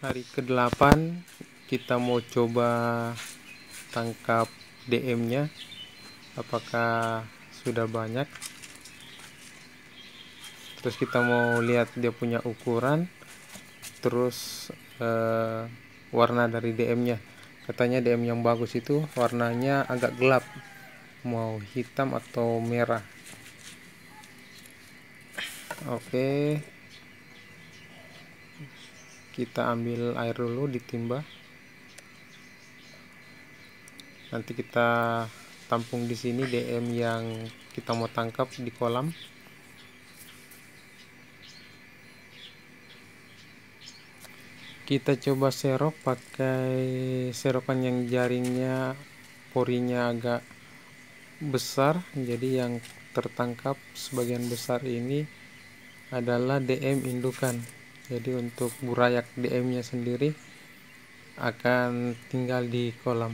Hari ke-8 kita mau coba tangkap DM-nya, apakah sudah banyak. Terus kita mau lihat dia punya ukuran, terus warna dari DM-nya. Katanya DM yang bagus itu warnanya agak gelap, mau hitam atau merah. Oke, kita ambil air dulu di timba. Nanti kita tampung di sini DM yang kita mau tangkap di kolam. Kita coba serok pakai serokan yang jaringnya porinya agak besar, jadi yang tertangkap sebagian besar ini adalah DM indukan. Jadi untuk burayak DM-nya sendiri akan tinggal di kolam.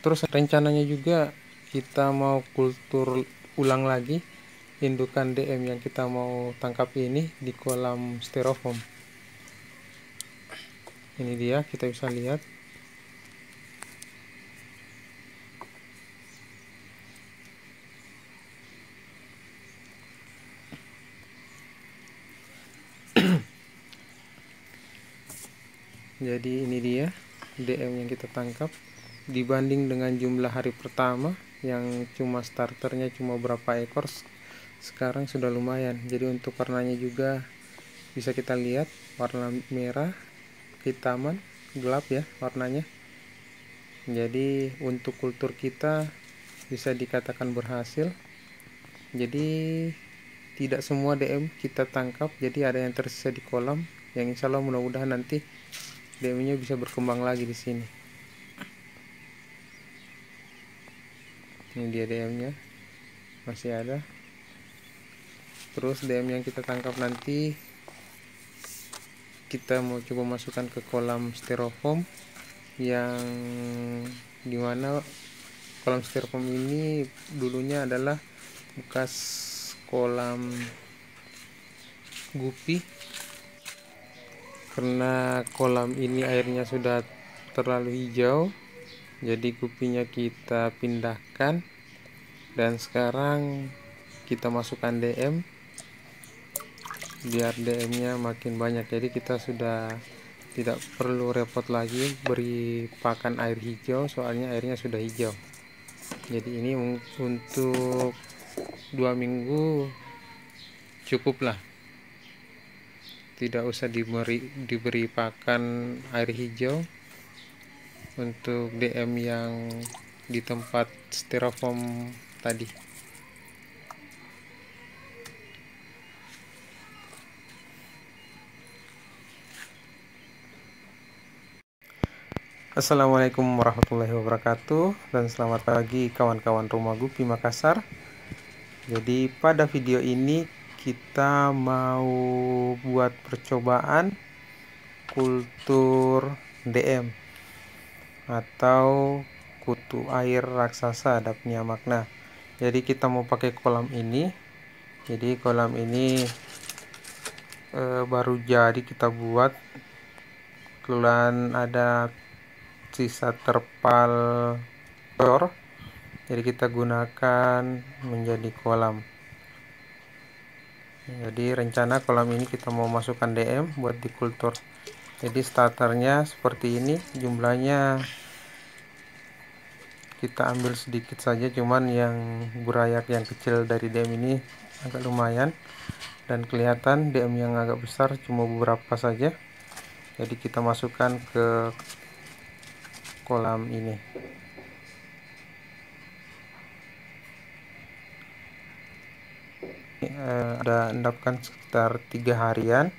Terus rencananya juga kita mau kultur ulang lagi indukan DM yang kita mau tangkap ini di kolam styrofoam. Ini dia, kita bisa lihat. Jadi ini dia DM yang kita tangkap. Dibanding dengan jumlah hari pertama yang cuma starternya cuma berapa ekor, sekarang sudah lumayan. Jadi untuk warnanya juga bisa kita lihat, warna merah kehitaman gelap ya warnanya. Jadi untuk kultur kita bisa dikatakan berhasil. Jadi tidak semua DM kita tangkap, jadi ada yang tersisa di kolam, yang insya Allah mudah-mudahan nanti DM-nya bisa berkembang lagi di sini. Ini dia DM-nya, masih ada. Terus DM yang kita tangkap nanti kita mau coba masukkan ke kolam styrofoam, yang dimana kolam styrofoam ini dulunya adalah bekas kolam gupi. Karena kolam ini airnya sudah terlalu hijau, jadi gupinya kita pindahkan dan sekarang kita masukkan DM biar DM-nya makin banyak. Jadi kita sudah tidak perlu repot lagi beri pakan air hijau, soalnya airnya sudah hijau. Jadi ini untuk 2 minggu cukuplah, tidak usah diberi pakan air hijau untuk DM yang di tempat styrofoam tadi. Assalamualaikum warahmatullahi wabarakatuh, dan selamat pagi kawan-kawan Rumah Gupi Makassar. Jadi pada video ini kita mau buat percobaan kultur DM atau kutu air raksasa, ada punya makna. Jadi kita mau pakai kolam ini. Jadi kolam ini baru jadi kita buat, kebetulan ada sisa terpal bor, jadi kita gunakan menjadi kolam. Jadi rencana kolam ini kita mau masukkan DM buat dikultur. Jadi starternya seperti ini, jumlahnya kita ambil sedikit saja, cuman yang burayak yang kecil dari DM ini agak lumayan, dan kelihatan DM yang agak besar cuma beberapa saja. Jadi kita masukkan ke kolam ini. Ada endapkan sekitar 3 harian,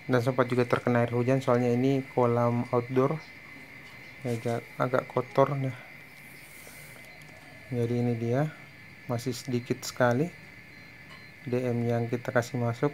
dan sempat juga terkena air hujan, soalnya ini kolam outdoor, agak kotor nih. Jadi ini dia, masih sedikit sekali DM yang kita kasih masuk.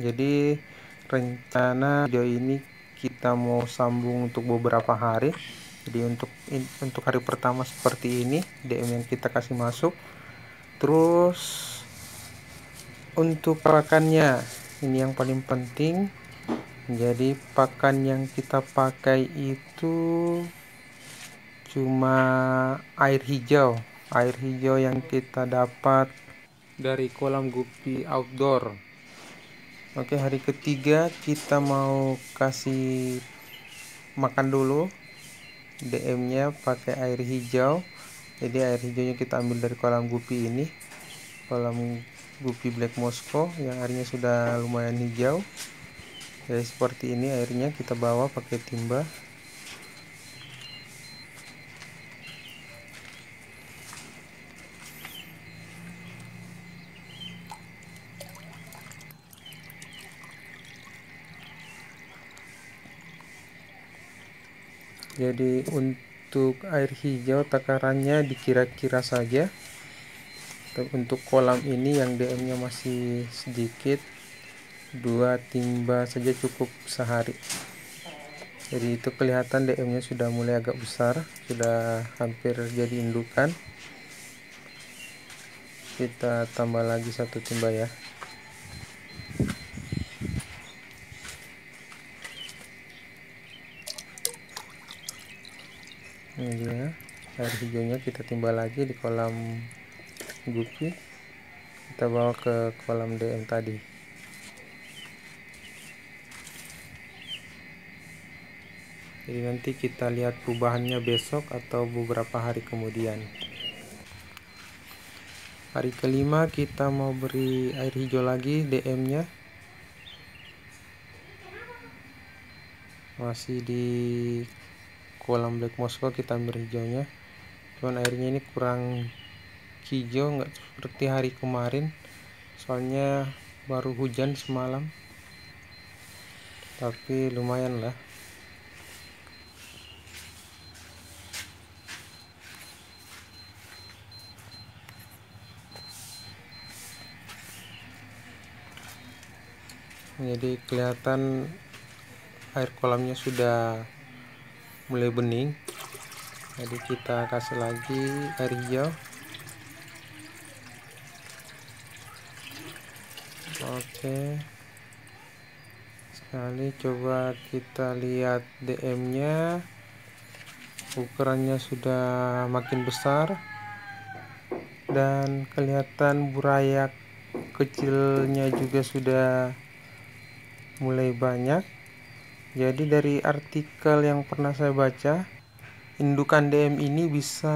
Jadi rencana video ini kita mau sambung untuk beberapa hari. Jadi untuk hari pertama seperti ini DM yang kita kasih masuk. Terus untuk pakannya Ini yang paling penting. Jadi pakan yang kita pakai itu cuma air hijau yang kita dapat dari kolam gupi outdoor. Oke, hari ketiga kita mau kasih makan dulu DM-nya pakai air hijau. Jadi air hijaunya kita ambil dari kolam gupi ini, kolam gupi Black Moscow yang airnya sudah lumayan hijau. Jadi seperti ini airnya, kita bawa pakai timba. Jadi untuk air hijau takarannya dikira-kira saja. Untuk kolam ini yang DM-nya masih sedikit, 2 timba saja cukup sehari. Jadi itu kelihatan DM-nya sudah mulai agak besar, sudah hampir jadi indukan. Kita tambah lagi 1 timba ya. Ini dia air hijaunya, kita timba lagi di kolam gupi, kita bawa ke kolam DM tadi. Jadi nanti kita lihat perubahannya besok atau beberapa hari kemudian. Hari kelima kita mau beri air hijau lagi DM-nya, masih di kolam Black Moscow. Kita ambil hijaunya, cuman airnya ini kurang hijau, nggak seperti hari kemarin, soalnya baru hujan semalam, tapi lumayan lah. Jadi kelihatan air kolamnya sudah mulai bening. Jadi kita kasih lagi air hijau. Oke, sekali coba kita lihat DM-nya, ukurannya sudah makin besar dan kelihatan burayak kecilnya juga sudah mulai banyak. Jadi dari artikel yang pernah saya baca, indukan DM ini bisa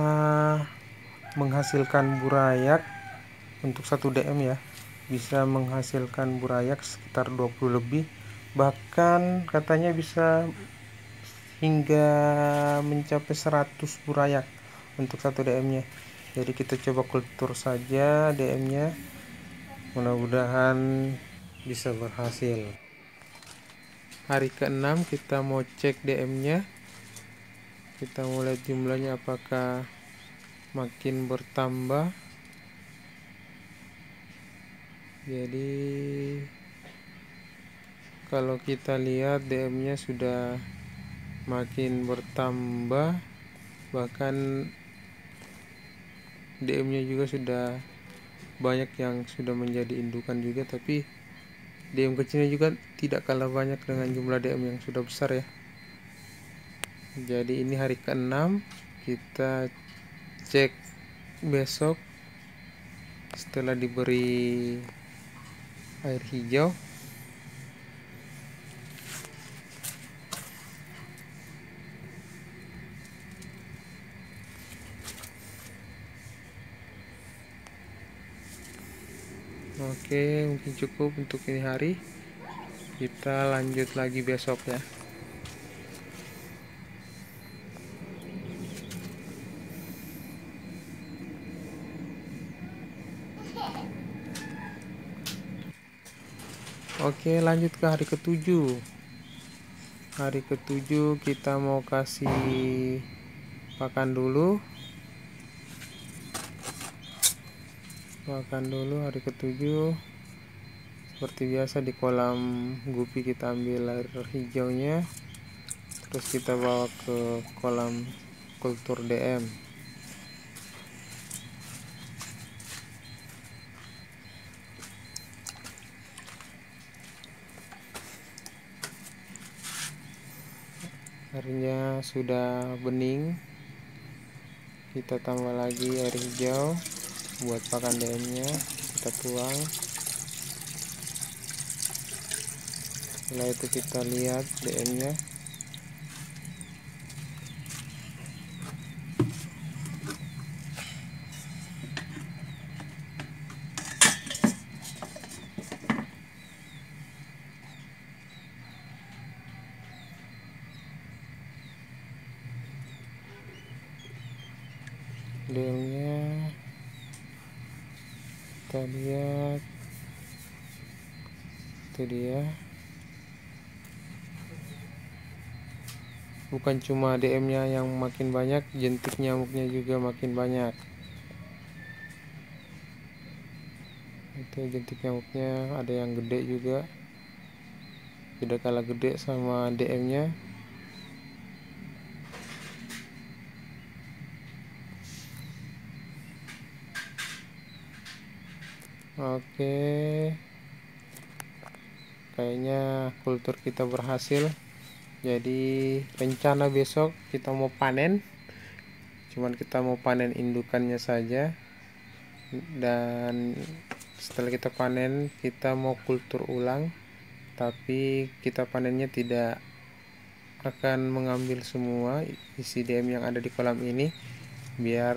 menghasilkan burayak untuk 1 DM ya, bisa menghasilkan burayak sekitar 20 lebih, bahkan katanya bisa hingga mencapai 100 burayak untuk 1 DM nya. Jadi kita coba kultur saja DM nya, mudah-mudahan bisa berhasil. Hari ke-6 kita mau cek DM nya, kita mau lihat jumlahnya apakah makin bertambah. Jadi kalau kita lihat DM-nya sudah makin bertambah, bahkan DM-nya juga sudah banyak yang sudah menjadi indukan juga, tapi DM kecilnya juga tidak kalah banyak dengan jumlah DM yang sudah besar ya. Jadi ini hari ke-6, kita cek besok setelah diberi air hijau. Oke, mungkin cukup untuk ini hari. Kita lanjut lagi besok ya. Oke, lanjut ke hari ke-7. Hari ke-7 kita mau kasih pakan dulu. Hari ke-7. Seperti biasa di kolam gupi kita ambil air hijaunya, terus kita bawa ke kolam kultur DM. Airnya sudah bening, kita tambah lagi air hijau buat pakan DM nya, kita tuang. Setelah itu kita lihat DM nya. DM nya kita lihat, itu dia. Bukan cuma DM nya yang makin banyak, jentik nyamuknya juga makin banyak. Itu jentik nyamuknya ada yang gede juga, tidak kalah gede sama DM nya. Oke, kayaknya kultur kita berhasil. Jadi rencana besok kita mau panen, cuman kita mau panen indukannya saja, dan setelah kita panen kita mau kultur ulang, tapi kita panennya tidak akan mengambil semua isi DM yang ada di kolam ini, biar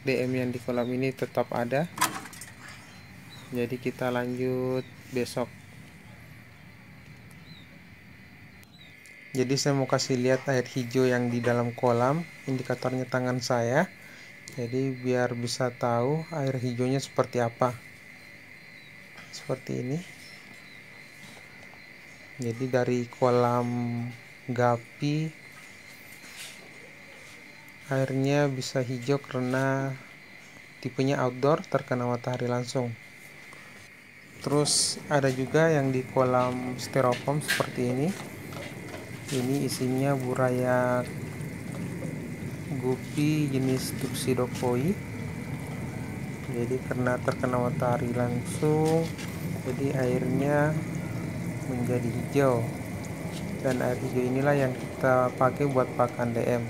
DM yang di kolam ini tetap ada. Jadi kita lanjut besok. Jadi saya mau kasih lihat air hijau yang di dalam kolam, indikatornya tangan saya. Jadi biar bisa tahu air hijaunya seperti apa. Seperti ini. Jadi dari kolam Gapi airnya bisa hijau karena tipenya outdoor, terkena matahari langsung. Terus ada juga yang di kolam styrofoam seperti ini. Ini isinya burayak gupi jenis tuxedo koi. Jadi karena terkena matahari langsung, jadi airnya menjadi hijau. Dan air hijau inilah yang kita pakai buat pakan DM.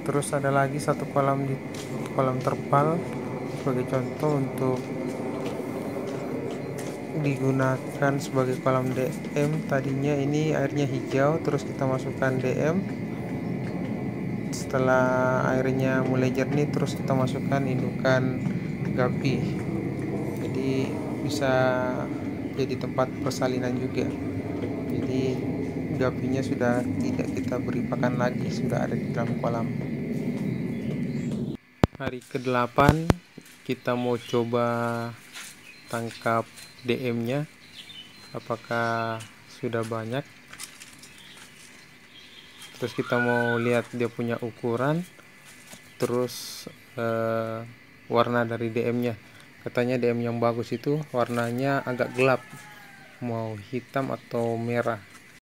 Terus ada lagi satu kolam di kolam terpal sebagai contoh untuk digunakan sebagai kolam DM. Tadinya ini airnya hijau, terus kita masukkan DM. Setelah airnya mulai jernih, terus kita masukkan indukan gapi. Jadi bisa jadi tempat persalinan juga. Jadi gapinya sudah tidak kita beri pakan lagi, sudah ada di dalam kolam. Hari ke-8 kita mau coba tangkap DM nya, apakah sudah banyak. Terus kita mau lihat dia punya ukuran, terus warna dari DM nya. Katanya DM yang bagus itu warnanya agak gelap, mau hitam atau merah.